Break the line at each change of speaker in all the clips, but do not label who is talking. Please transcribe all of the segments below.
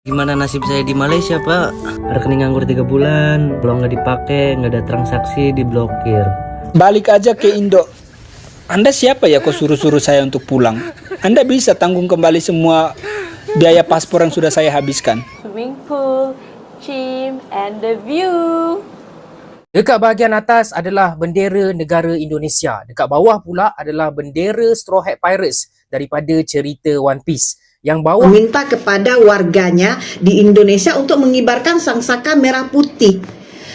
Gimana nasib saya di Malaysia, Pak? Rekening nganggur 3 bulan, kalau nggak dipakai, nggak ada transaksi, diblokir.
Balik aja ke Indo. Anda siapa ya kok suruh-suruh saya untuk pulang? Anda bisa tanggung kembali semua biaya paspor yang sudah saya habiskan.
Swimming pool, gym, and the view.
Dekat bahagian atas adalah bendera negara Indonesia. Dekat bawah pula adalah bendera Straw Hat Pirates daripada cerita One Piece. Yang bawah
Meminta kepada warganya di Indonesia untuk mengibarkan sangsaka merah putih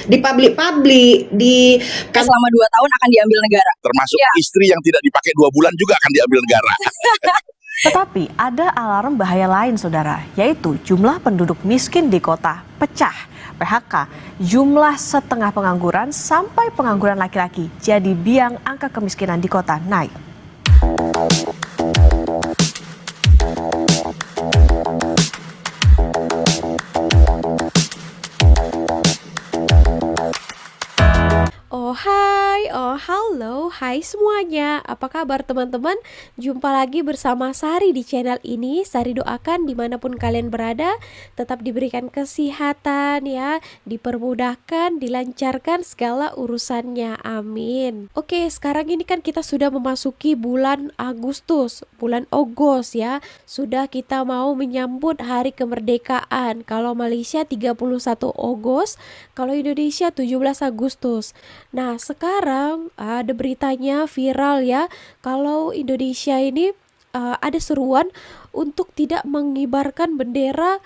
di publik-publik, di
selama 2 tahun akan diambil negara.
Termasuk istri yang tidak dipakai 2 bulan juga akan diambil negara.
Tetapi ada alarm bahaya lain, saudara, yaitu jumlah penduduk miskin di kota pecah, PHK, jumlah setengah pengangguran sampai pengangguran laki-laki. Jadi biang angka kemiskinan di kota naik.
Hai semuanya, apa kabar teman-teman? Jumpa lagi bersama Sari di channel ini. Sari doakan dimanapun kalian berada, tetap diberikan kesehatan ya, dipermudahkan, dilancarkan segala urusannya, amin. Oke, sekarang ini kan kita sudah memasuki bulan Agustus, bulan Ogos ya. Sudah kita mau menyambut hari kemerdekaan. Kalau Malaysia 31 Ogos, kalau Indonesia 17 Agustus. Nah, sekarang ada beritanya viral ya, kalau Indonesia ini ada seruan untuk tidak mengibarkan bendera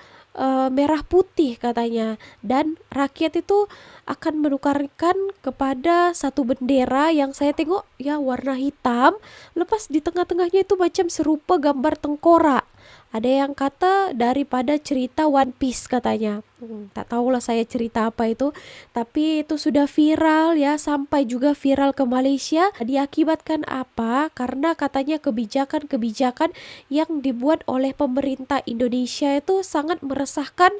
merah putih katanya, dan rakyat itu akan menukarkan kepada satu bendera yang saya tengok ya warna hitam, lepas di tengah-tengahnya itu macam serupa gambar tengkorak. Ada yang kata daripada cerita One Piece katanya. Tak tahulah saya cerita apa itu, tapi itu sudah viral ya, sampai juga viral ke Malaysia. Diakibatkan apa? Karena katanya kebijakan-kebijakan yang dibuat oleh pemerintah Indonesia itu sangat meresahkan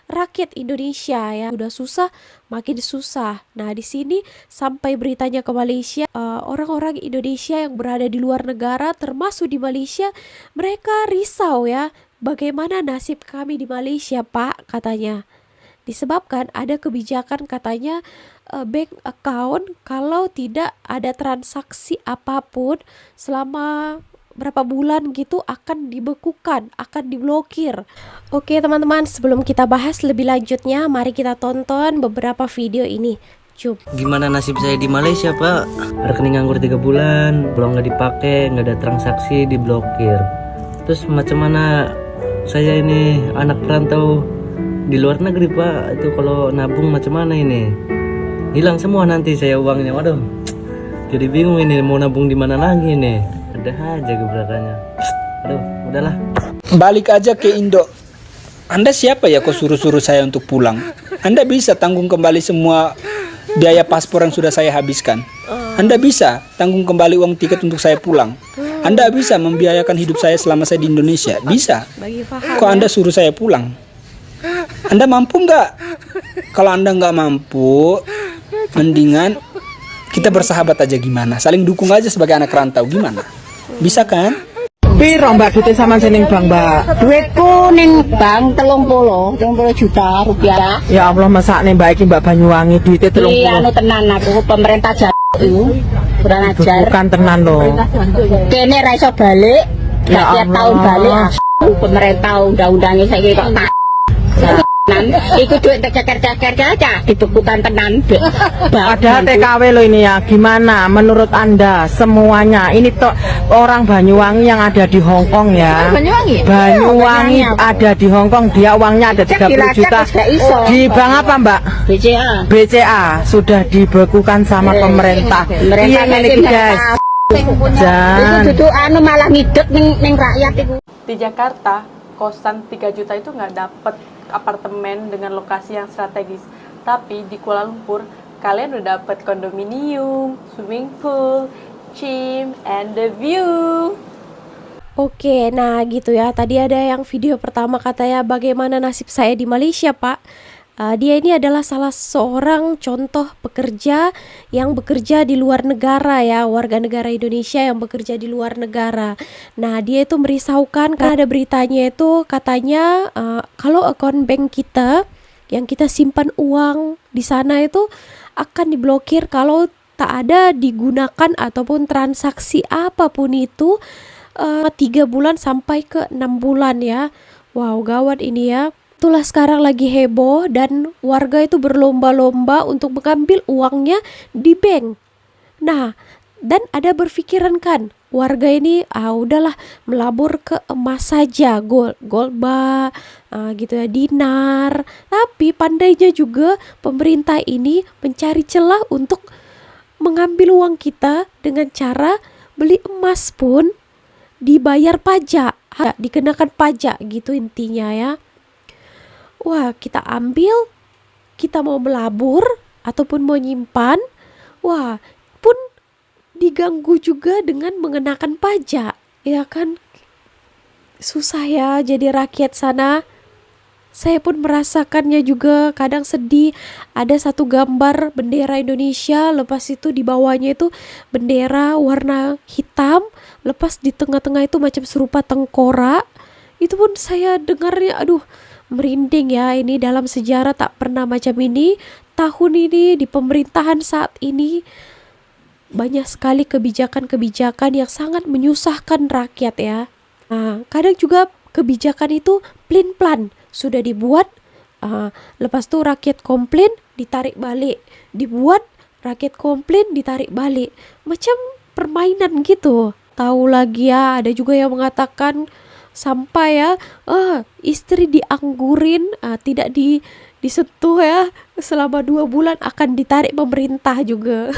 rakyat Indonesia ya. Udah susah makin susah. Nah, di sini sampai beritanya ke Malaysia, orang-orang Indonesia yang berada di luar negara termasuk di Malaysia, mereka risau ya, bagaimana nasib kami di Malaysia, Pak, katanya. Disebabkan ada kebijakan katanya bank account kalau tidak ada transaksi apapun selama berapa bulan gitu akan dibekukan, akan diblokir. Oke teman-teman, sebelum kita bahas lebih lanjutnya, mari kita tonton beberapa video ini. Cuk.
Gimana nasib saya di Malaysia, Pak? Rekening nganggur 3 bulan, kalau nggak dipakai, nggak ada transaksi, diblokir. Terus macam mana saya ini anak perantau di luar negeri, Pak? Itu kalau nabung macam mana ini? Hilang semua nanti saya uangnya. Waduh, jadi bingung ini mau nabung di mana lagi nih. Ada aja gebrakannya. Aduh, udahlah.
Balik aja ke Indo. Anda siapa ya kok suruh-suruh saya untuk pulang? Anda bisa tanggung kembali semua biaya paspor yang sudah saya habiskan. Anda bisa tanggung kembali uang tiket untuk saya pulang. Anda bisa membiayakan hidup saya selama saya di Indonesia. Bisa. Kok Anda suruh saya pulang? Anda mampu nggak? Kalau Anda nggak mampu, mendingan kita bersahabat aja, gimana? Saling dukung aja sebagai anak rantau, gimana? Bisa kan?
Piro mbak duitnya sama sini bang mbak?
Duitku ning bank 30 juta rupiah.
Ya Allah, masak nih mbak, ini mbak Banyuwangi duitnya 30.
Iya, anu tenan aku pemerintah itu kurang ajar.
Bukan tenan loh.
Kene ra iso balik,
Ya
tiap
Allah.
tahun balik. Pemerintah undang-undangnya saya kok iku duit ceker-ceker aja dibekukan tenan.
Padahal TKW loh ini ya. Gimana menurut anda semuanya? Ini toh orang Banyuwangi yang ada di Hong Kong ya. Banyuwangi ada di Hong Kong, dia uangnya ada 30 juta. Di bank apa mbak? BCA sudah dibekukan sama pemerintah. Iya ini guys.
Itu duduk anu malah midek ning rakyat itu.
Di Jakarta, kosan 3 juta itu nggak dapet apartemen dengan lokasi yang strategis. Tapi di Kuala Lumpur, kalian udah dapet kondominium, swimming pool, gym, and the view. Oke, nah gitu ya. Tadi ada yang video pertama katanya bagaimana nasib saya di Malaysia, Pak. Dia ini adalah salah seorang contoh pekerja yang bekerja di luar negara ya, warga negara Indonesia yang bekerja di luar negara. Nah, dia itu merisaukan karena ada beritanya itu katanya kalau akun bank kita yang kita simpan uang di sana itu akan diblokir kalau tak ada digunakan ataupun transaksi apapun itu 3 bulan sampai ke 6 bulan ya. Wow, gawat ini ya. Itulah sekarang lagi heboh dan warga itu berlomba-lomba untuk mengambil uangnya di bank. Nah, dan ada berpikiran kan, warga ini udahlah melabur ke emas saja, gold bar, gitu ya, dinar. Tapi pandainya juga pemerintah ini mencari celah untuk mengambil uang kita dengan cara beli emas pun dibayar pajak, dikenakan pajak gitu intinya ya. Wah, kita ambil, kita mau melabur ataupun mau nyimpan, wah, pun diganggu juga dengan mengenakan pajak, ya kan? Susah ya jadi rakyat sana. Saya pun merasakannya juga, kadang sedih. Ada satu gambar bendera Indonesia, lepas itu di bawahnya itu bendera warna hitam, lepas di tengah-tengah itu macam serupa tengkorak. Itu pun saya dengarnya, aduh, merinding ya. Ini dalam sejarah tak pernah macam ini. Tahun ini di pemerintahan saat ini banyak sekali kebijakan-kebijakan yang sangat menyusahkan rakyat ya. Nah, kadang juga kebijakan itu plin-plan sudah dibuat, lepas tu rakyat komplain ditarik balik, dibuat rakyat komplain ditarik balik, macam permainan gitu. Tahu lagi ya, ada juga yang mengatakan sampai ya istri dianggurin, tidak disentuh ya selama 2 bulan akan ditarik pemerintah juga.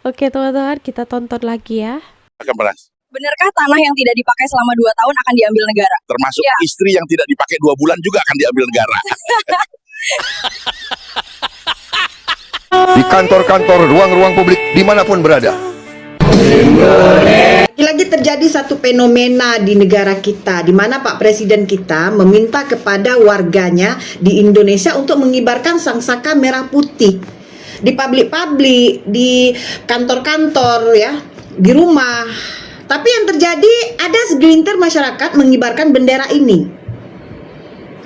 Oke teman-teman, kita tonton lagi ya.
Akan beras.
Benarkah tanah yang tidak dipakai selama 2 tahun akan diambil negara?
Termasuk istri yang tidak dipakai 2 bulan juga akan diambil negara.
Di kantor-kantor, ruang-ruang publik, dimanapun berada.
Lagi terjadi satu fenomena di negara kita, di mana Pak Presiden kita meminta kepada warganya di Indonesia untuk mengibarkan sangsaka merah putih di publik-publik, di kantor-kantor ya, di rumah. Tapi yang terjadi ada segelintir masyarakat mengibarkan bendera ini.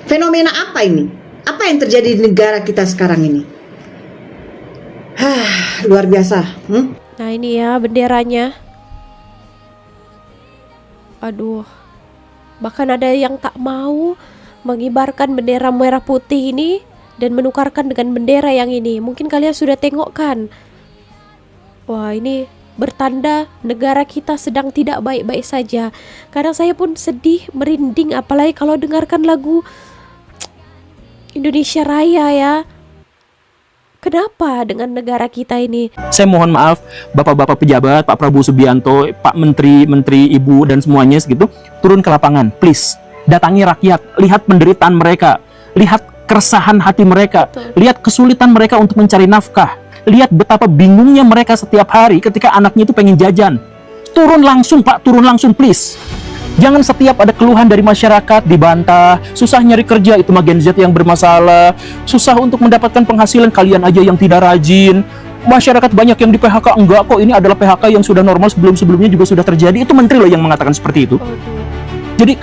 Fenomena apa ini? Apa yang terjadi di negara kita sekarang ini? Luar biasa.
Nah ini ya benderanya. Aduh, bahkan ada yang tak mau mengibarkan bendera merah putih ini dan menukarkan dengan bendera yang ini. Mungkin kalian sudah tengok kan. Wah, ini bertanda negara kita sedang tidak baik-baik saja. Kadang saya pun sedih, merinding, apalagi kalau dengarkan lagu Indonesia Raya ya. Kenapa dengan negara kita ini?
Saya mohon maaf, bapak-bapak pejabat, Pak Prabowo Subianto, Pak Menteri, Ibu dan semuanya segitu, turun ke lapangan, please. Datangi rakyat, lihat penderitaan mereka, lihat keresahan hati mereka, lihat kesulitan mereka untuk mencari nafkah, lihat betapa bingungnya mereka setiap hari ketika anaknya itu pengen jajan. Turun langsung Pak, turun langsung please. Jangan setiap ada keluhan dari masyarakat dibantah, susah nyari kerja itu mah Gen Z yang bermasalah, susah untuk mendapatkan penghasilan kalian aja yang tidak rajin. Masyarakat banyak yang di PHK, enggak kok, ini adalah PHK yang sudah normal, sebelum-sebelumnya juga sudah terjadi. Itu menteri loh yang mengatakan seperti itu. Jadi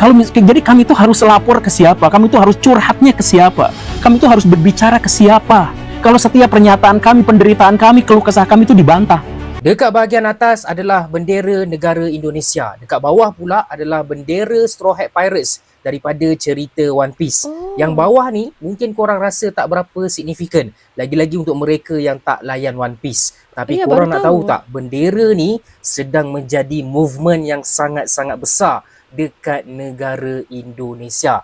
kami itu harus lapor ke siapa? Kami itu harus curhatnya ke siapa? Kami itu harus berbicara ke siapa? Kalau setiap pernyataan kami, penderitaan kami, keluh kesah kami itu dibantah.
Dekat bahagian atas adalah bendera negara Indonesia. Dekat bawah pula adalah bendera Straw Hat Pirates daripada cerita One Piece. Yang bawah ni mungkin korang rasa tak berapa signifikan. Lagi-lagi untuk mereka yang tak layan One Piece. Tapi korang nak tahu tak, bendera ni sedang menjadi movement yang sangat-sangat besar dekat negara Indonesia.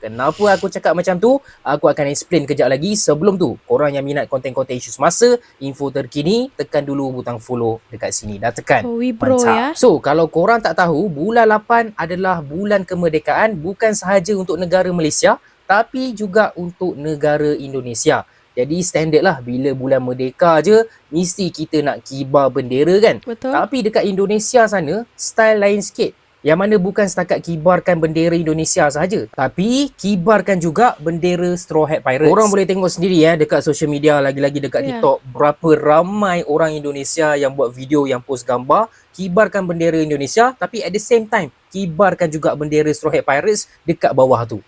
Kenapa aku cakap macam tu? Aku akan explain kejap lagi. Sebelum tu, korang yang minat konten-konten isu semasa, info terkini, tekan dulu butang follow dekat sini. Dah tekan? Mantap. Ya? So, kalau korang tak tahu, bulan 8 adalah bulan kemerdekaan bukan sahaja untuk negara Malaysia, tapi juga untuk negara Indonesia. Jadi standard lah bila bulan merdeka je, mesti kita nak kibar bendera kan?
Betul.
Tapi dekat Indonesia sana, style lain sikit. Yang mana bukan setakat kibarkan bendera Indonesia sahaja, tapi kibarkan juga bendera Straw Hat Pirates. Korang boleh tengok sendiri dekat social media, lagi-lagi dekat TikTok, berapa ramai orang Indonesia yang buat video, yang post gambar kibarkan bendera Indonesia, tapi at the same time kibarkan juga bendera Straw Hat Pirates dekat bawah tu.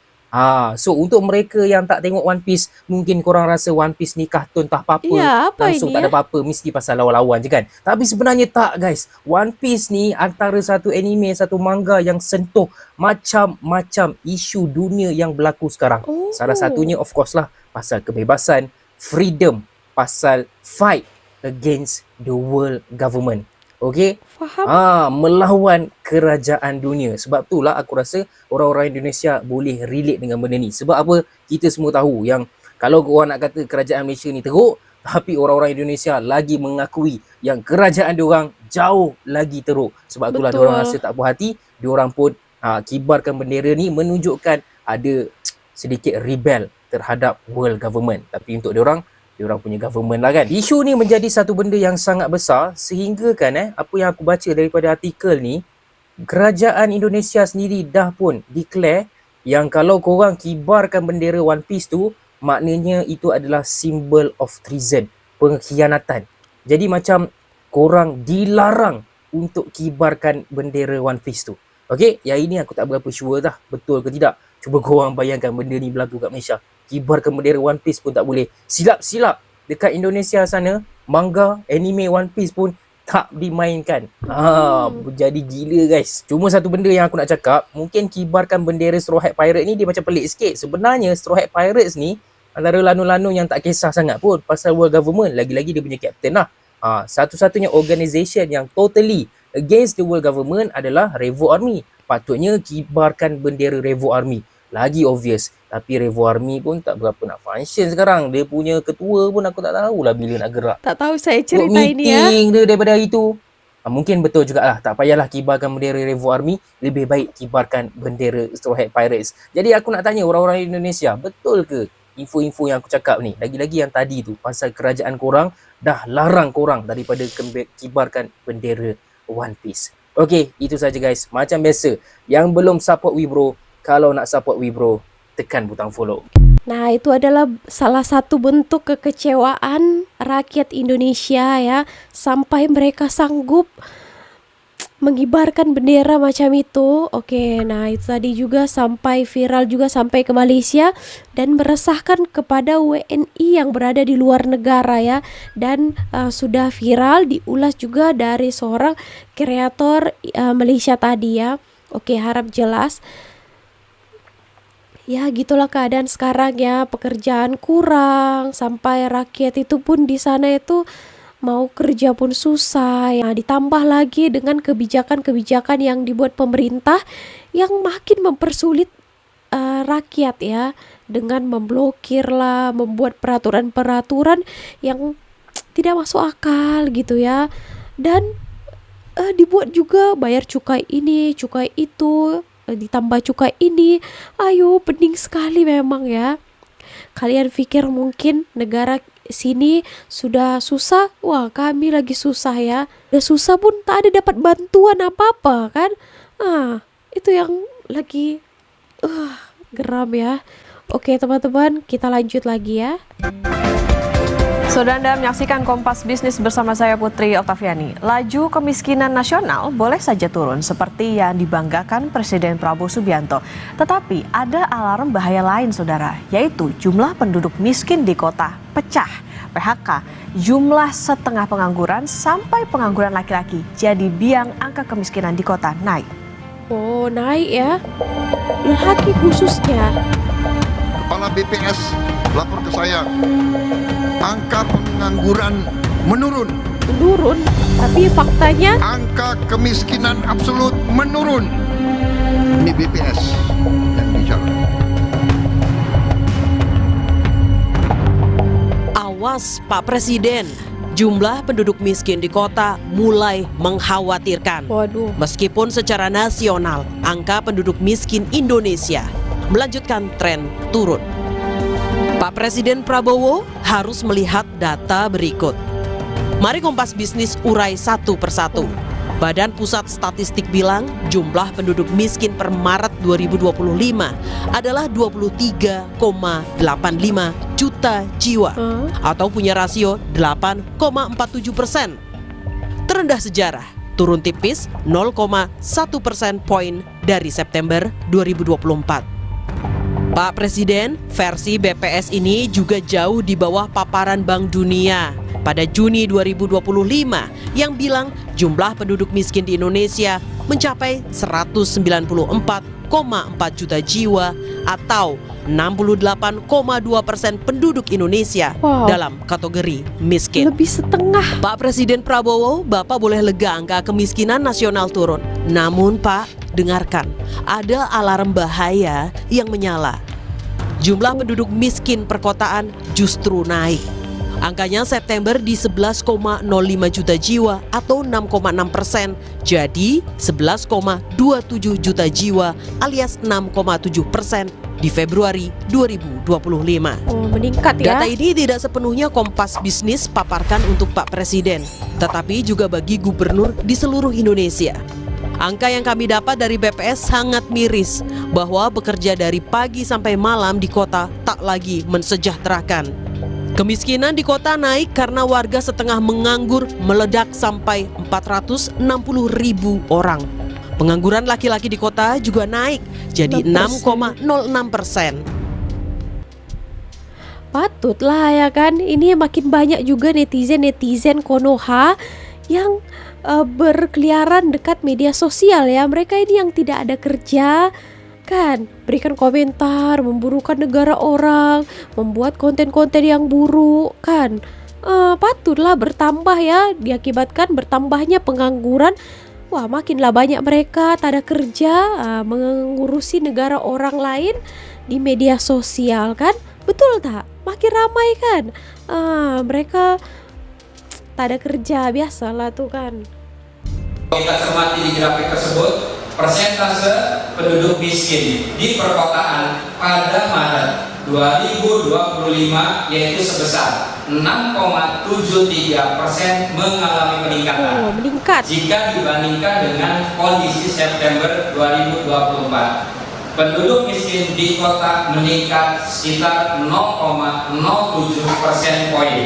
So untuk mereka yang tak tengok One Piece, mungkin korang rasa One Piece ni kartun tak apa-apa, langsung tak ada apa-apa, mesti pasal lawan-lawan je kan. Tapi sebenarnya tak guys. One Piece ni antara satu anime, satu manga yang sentuh macam-macam isu dunia yang berlaku sekarang. Salah satunya of course lah pasal kebebasan, freedom, pasal fight against the world government. Okey? Melawan kerajaan dunia. Sebab itulah aku rasa orang-orang Indonesia boleh relate dengan benda ni. Sebab apa? Kita semua tahu yang kalau korang nak kata kerajaan Malaysia ni teruk, tapi orang-orang Indonesia lagi mengakui yang kerajaan diorang jauh lagi teruk. Sebab itulah diorang rasa tak puas hati, diorang pun kibarkan bendera ni menunjukkan ada sedikit rebel terhadap world government. Tapi untuk diorang punya government lah kan. Isu ni menjadi satu benda yang sangat besar sehingga kan apa yang aku baca daripada artikel ni, kerajaan Indonesia sendiri dah pun declare yang kalau korang kibarkan bendera One Piece tu, maknanya itu adalah symbol of treason, pengkhianatan. Jadi macam korang dilarang untuk kibarkan bendera One Piece tu. Okey, yang ini aku tak berapa sure dah betul ke tidak. Cuba korang bayangkan benda ni berlaku kat Malaysia. Kibarkan bendera One Piece pun tak boleh. Silap-silap dekat Indonesia sana, manga, anime One Piece pun tak dimainkan. Jadi gila guys. Cuma satu benda yang aku nak cakap, mungkin kibarkan bendera Straw Hat Pirates ni dia macam pelik sikit. Sebenarnya Straw Hat Pirates ni antara lanun-lanun yang tak kisah sangat pun pasal world government. Lagi-lagi dia punya captain lah. Satu-satunya organisation yang totally against the world government adalah Revo Army. Patutnya kibarkan bendera Revo Army. Lagi obvious. Tapi Revo Army pun tak berapa nak function sekarang. Dia punya ketua pun aku tak tahulah bila nak gerak.
Tak tahu saya cerita ini ya.
Meeting dia daripada hari tu. Mungkin betul jugalah. Tak payahlah kibarkan bendera Revo Army. Lebih baik kibarkan bendera Straw Hat Pirates. Jadi aku nak tanya orang-orang Indonesia, betul ke info-info yang aku cakap ni? Lagi-lagi yang tadi tu, pasal kerajaan korang dah larang korang daripada kibarkan bendera One Piece. Okay, itu saja guys. Macam biasa, yang belum support Wibro, kalau nak support Wibro, tekan butang follow.
Nah, itu adalah salah satu bentuk kekecewaan rakyat Indonesia ya, sampai mereka sanggup mengibarkan bendera macam itu. Oke, nah itu tadi juga sampai viral juga sampai ke Malaysia dan meresahkan kepada WNI yang berada di luar negara ya. Dan sudah viral diulas juga dari seorang kreator Malaysia tadi ya. Oke, harap jelas. Ya gitulah keadaan sekarang ya, pekerjaan kurang, sampai rakyat itu pun di sana itu mau kerja pun susah ya. Ditambah lagi dengan kebijakan-kebijakan yang dibuat pemerintah yang makin mempersulit rakyat ya, dengan memblokir lah, membuat peraturan-peraturan yang tidak masuk akal gitu ya. Dan dibuat juga bayar cukai ini, cukai itu, ditambah cukai ini. Ayo, pening sekali memang ya. Kalian pikir mungkin negara sini sudah susah, wah kami lagi susah ya. Udah susah pun tak ada dapat bantuan apa-apa kan. Itu yang lagi geram ya. Oke teman-teman, kita lanjut lagi ya.
Saudara, Anda menyaksikan Kompas Bisnis bersama saya Putri Oktaviani. Laju kemiskinan nasional boleh saja turun seperti yang dibanggakan Presiden Prabowo Subianto. Tetapi ada alarm bahaya lain saudara, yaitu jumlah penduduk miskin di kota pecah. PHK, jumlah setengah pengangguran sampai pengangguran laki-laki. Jadi biang angka kemiskinan di kota naik.
Oh naik ya, laki khususnya.
Kepala BPS lapor ke saya, angka pengangguran menurun,
tapi faktanya
angka kemiskinan absolut menurun. Ini BPS yang bicara.
Awas Pak Presiden, jumlah penduduk miskin di kota mulai mengkhawatirkan.
Waduh.
Meskipun secara nasional angka penduduk miskin Indonesia melanjutkan tren turun. Pak Presiden Prabowo harus melihat data berikut. Mari Kompas Bisnis urai satu persatu. Badan Pusat Statistik bilang jumlah penduduk miskin per Maret 2025 adalah 23,85 juta jiwa atau punya rasio 8,47%. Terendah sejarah, turun tipis 0,1 persen poin dari September 2024. Pak Presiden, versi BPS ini juga jauh di bawah paparan Bank Dunia pada Juni 2025 yang bilang jumlah penduduk miskin di Indonesia mencapai 194,4 juta jiwa atau 68,2% penduduk Indonesia dalam kategori miskin.
Lebih setengah.
Pak Presiden Prabowo, Bapak boleh lega angka kemiskinan nasional turun. Namun Pak, dengarkan, ada alarm bahaya yang menyala. Jumlah penduduk miskin perkotaan justru naik. Angkanya September di 11,05 juta jiwa atau 6,6%, jadi 11,27 juta jiwa alias 6,7% di Februari 2025.
Meningkat ya.
Data ini tidak sepenuhnya Kompas Bisnis paparkan untuk Pak Presiden, tetapi juga bagi gubernur di seluruh Indonesia. Angka yang kami dapat dari BPS sangat miris, bahwa bekerja dari pagi sampai malam di kota tak lagi mensejahterakan. Kemiskinan di kota naik karena warga setengah menganggur meledak sampai 460.000 orang. Pengangguran laki-laki di kota juga naik jadi 6,06%.
Patutlah ya kan, ini makin banyak juga netizen Konoha yang berkeliaran dekat media sosial ya. Mereka ini yang tidak ada kerja kan, berikan komentar, memburukan negara orang, membuat konten-konten yang buruk kan. Patutlah bertambah ya, diakibatkan bertambahnya pengangguran. Wah, makinlah banyak mereka tak ada kerja, mengurusi negara orang lain di media sosial kan. Betul tak? Makin ramai kan. Mereka tak ada kerja, biasalah tuh kan.
Kita cermati di grafik tersebut, persentase penduduk miskin di perkotaan pada Maret 2025 yaitu sebesar 6,73% mengalami peningkatan.
Meningkat.
Jika dibandingkan dengan kondisi September 2024. Penduduk miskin di kota meningkat sekitar 0,07% poin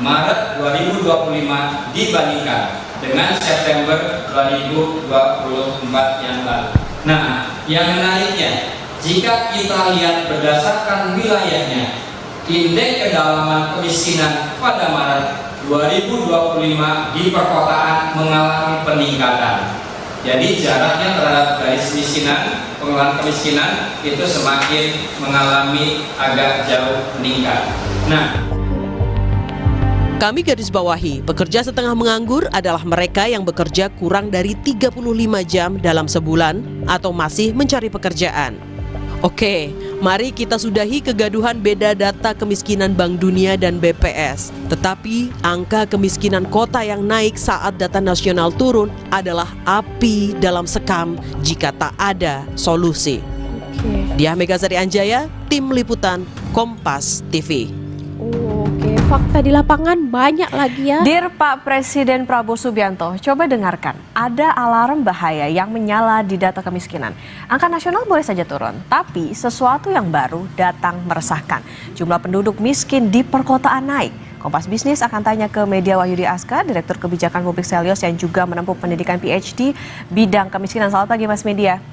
Maret 2025 dibandingkan dengan September 2024 yang lalu. Nah, yang menariknya, jika kita lihat berdasarkan wilayahnya, indeks kedalaman kemiskinan pada Maret 2025 di perkotaan mengalami peningkatan. Jadi jaraknya terhadap garis kemiskinan, pengelolaan kemiskinan itu semakin mengalami agak jauh meningkat. Nah,
kami garis bawahi, pekerja setengah menganggur adalah mereka yang bekerja kurang dari 35 jam dalam sebulan atau masih mencari pekerjaan. Oke, mari kita sudahi kegaduhan beda data kemiskinan Bank Dunia dan BPS. Tetapi angka kemiskinan kota yang naik saat data nasional turun adalah api dalam sekam jika tak ada solusi. Diah Megasari Anjaya, Tim Liputan, Kompas TV.
Oke, fakta di lapangan banyak lagi ya.
Dear Pak Presiden Prabowo Subianto, coba dengarkan. Ada alarm bahaya yang menyala di data kemiskinan. Angka nasional boleh saja turun, tapi sesuatu yang baru datang meresahkan. Jumlah penduduk miskin di perkotaan naik. Kompas Bisnis akan tanya ke Media Wahyudi Aska, Direktur Kebijakan Publik Selios yang juga menempuh pendidikan PhD bidang kemiskinan. Selamat pagi Mas Media.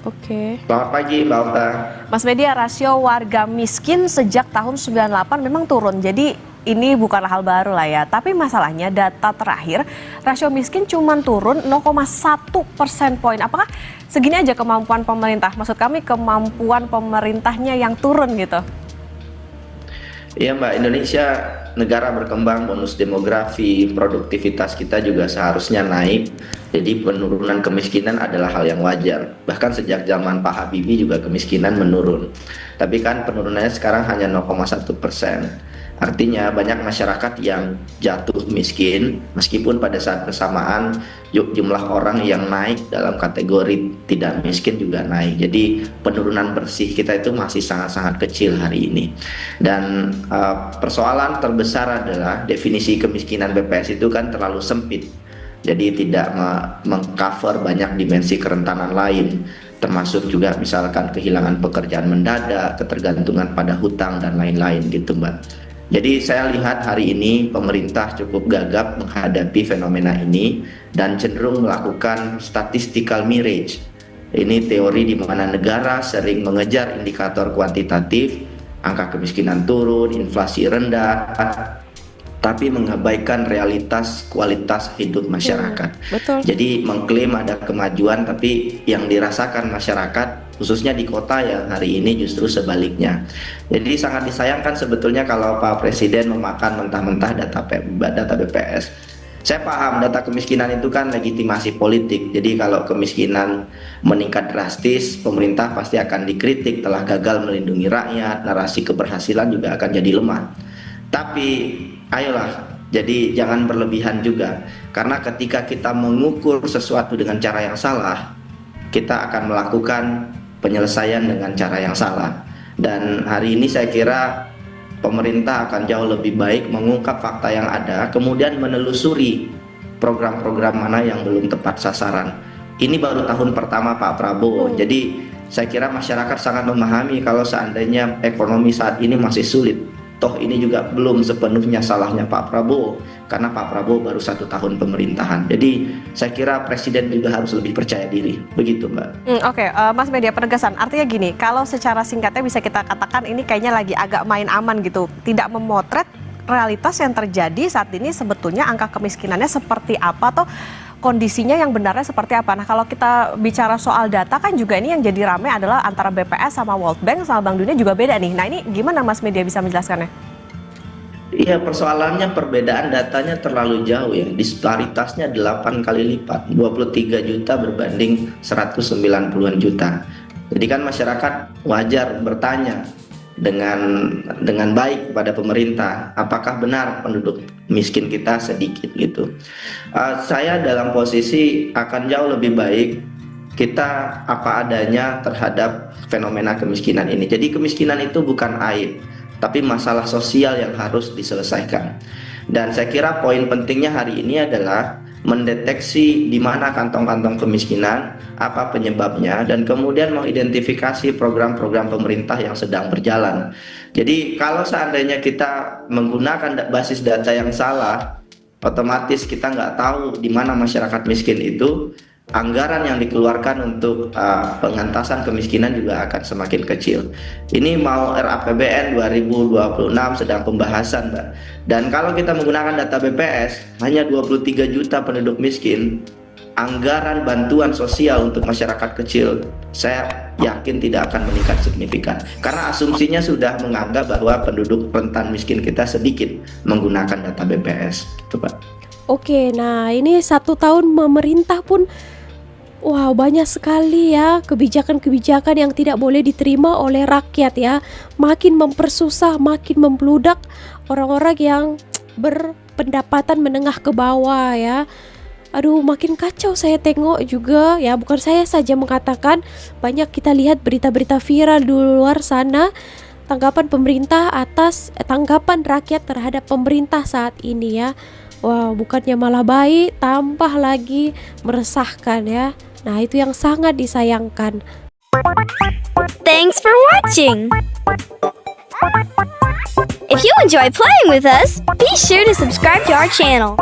Oke.
Selamat pagi Mbak Okta.
Mas Media, rasio warga miskin sejak tahun 98 memang turun. Jadi ini bukanlah hal baru lah ya. Tapi masalahnya data terakhir rasio miskin cuma turun 0,1% poin. Apakah segini aja kemampuan pemerintah? Maksud kami kemampuan pemerintahnya yang turun gitu.
Iya Mbak, Indonesia negara berkembang, bonus demografi, produktivitas kita juga seharusnya naik. Jadi penurunan kemiskinan adalah hal yang wajar. Bahkan sejak zaman Pak Habibie juga kemiskinan menurun. Tapi kan penurunannya sekarang hanya 0,1%. Artinya banyak masyarakat yang jatuh miskin, meskipun pada saat bersamaan jumlah orang yang naik dalam kategori tidak miskin juga naik. Jadi penurunan bersih kita itu masih sangat-sangat kecil hari ini. Dan persoalan terbesar adalah definisi kemiskinan BPS itu kan terlalu sempit. Jadi tidak mengcover banyak dimensi kerentanan lain, termasuk juga misalkan kehilangan pekerjaan mendadak, ketergantungan pada hutang dan lain-lain gitu Mbak. Jadi saya lihat hari ini pemerintah cukup gagap menghadapi fenomena ini dan cenderung melakukan statistical mirage. Ini teori di mana negara sering mengejar indikator kuantitatif, angka kemiskinan turun, inflasi rendah, tapi mengabaikan realitas kualitas hidup masyarakat.
Betul.
Jadi mengklaim ada kemajuan, tapi yang dirasakan masyarakat khususnya di kota ya hari ini justru sebaliknya. Jadi sangat disayangkan sebetulnya kalau Pak Presiden memakan mentah-mentah data BPS. Saya paham data kemiskinan itu kan legitimasi politik. Jadi kalau kemiskinan meningkat drastis, pemerintah pasti akan dikritik telah gagal melindungi rakyat, narasi keberhasilan juga akan jadi lemah. Tapi ayolah, jadi jangan berlebihan juga. Karena ketika kita mengukur sesuatu dengan cara yang salah, kita akan melakukan penyelesaian dengan cara yang salah. Dan hari ini saya kira pemerintah akan jauh lebih baik mengungkap fakta yang ada, kemudian menelusuri program-program mana yang belum tepat sasaran. Ini baru tahun pertama Pak Prabowo, jadi saya kira masyarakat sangat memahami kalau seandainya ekonomi saat ini masih sulit. Toh ini juga belum sepenuhnya salahnya Pak Prabowo, karena Pak Prabowo baru 1 tahun pemerintahan. Jadi saya kira Presiden juga harus lebih percaya diri, begitu Mbak.
Oke, Mas Media, penegasan artinya gini, kalau secara singkatnya bisa kita katakan ini kayaknya lagi agak main aman gitu, tidak memotret realitas yang terjadi saat ini sebetulnya angka kemiskinannya seperti apa atau kondisinya yang benarnya seperti apa. Nah kalau kita bicara soal data kan juga ini yang jadi ramai adalah antara BPS sama World Bank sama Bank Dunia juga beda nih. Nah ini gimana Mas Media bisa menjelaskannya?
Iya, persoalannya perbedaan datanya terlalu jauh ya. Disparitasnya 8 kali lipat, 23 juta berbanding 190-an juta. Jadi kan masyarakat wajar bertanya dengan baik kepada pemerintah, apakah benar penduduk miskin kita sedikit gitu. Saya dalam posisi akan jauh lebih baik kita apa adanya terhadap fenomena kemiskinan ini. Jadi kemiskinan itu bukan aib, tapi masalah sosial yang harus diselesaikan. Dan saya kira poin pentingnya hari ini adalah mendeteksi di mana kantong-kantong kemiskinan, apa penyebabnya, dan kemudian mengidentifikasi program-program pemerintah yang sedang berjalan. Jadi kalau seandainya kita menggunakan basis data yang salah, otomatis kita nggak tahu di mana masyarakat miskin itu, anggaran yang dikeluarkan untuk pengentasan kemiskinan juga akan semakin kecil. Ini mau RAPBN 2026 sedang pembahasan, Mbak. Dan kalau kita menggunakan data BPS, hanya 23 juta penduduk miskin, anggaran bantuan sosial untuk masyarakat kecil, saya yakin tidak akan meningkat signifikan. Karena asumsinya sudah menganggap bahwa penduduk rentan miskin kita sedikit menggunakan data BPS. Gitu, Pak.
Oke, nah ini 1 tahun pemerintah pun wow, banyak sekali ya kebijakan-kebijakan yang tidak boleh diterima oleh rakyat ya. Makin mempersusah, makin membludak orang-orang yang berpendapatan menengah ke bawah ya. Aduh, makin kacau saya tengok juga ya. Bukan saya saja mengatakan, banyak kita lihat berita-berita viral di luar sana tanggapan pemerintah atas tanggapan rakyat terhadap pemerintah saat ini ya. Wow, bukannya malah baik, tambah lagi meresahkan ya. Nah, itu yang sangat disayangkan.
Thanks for watching. If you enjoy playing with us, be sure to subscribe to our channel.